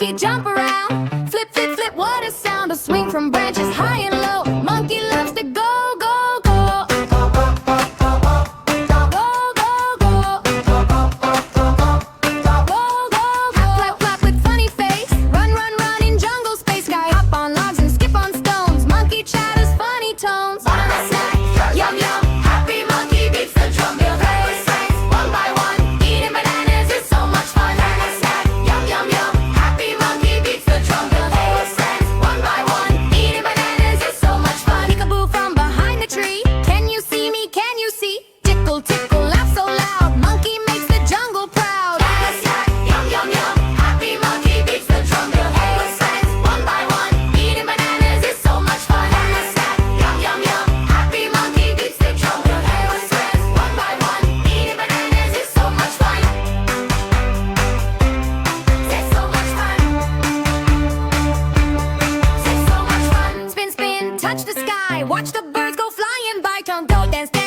monkey jump around. Flip, flip, flip, what a sound. A swing from branches high and low. Monkey loves to go, go, go. Go, go, go. Flap, flap with funny face. Run, run, run in jungle space. Guy hop on logs and skip on stones. Monkey chatters funny tones. Banana snack, yum, yum. Happy monkey beats the drum. He'll play with friends one by one. Eating bananas is so much fun. Banana snack, yum, yum, yum. Happy monkey beats the drum. He'll play with friends one by one. Eating bananas is so much fun. Peekaboo from behind the tree. Can you see me? Can you see? Tickle, tickle, laugh so loud. Monkey makes the jungle proud. Banana snack, yum, yum, yum. Happy monkey beats the drum. He'll play with friends one by one. Eating bananas is so much fun. Banana snack, yum, yum, yum. Happy monkey beats the drum. He'll play with friends one by one. Eating bananas is so much fun. It's so much fun. It's so much fun. Spin, spin, touch the sky. Watch the birds go flying by. Don't go dance, dance.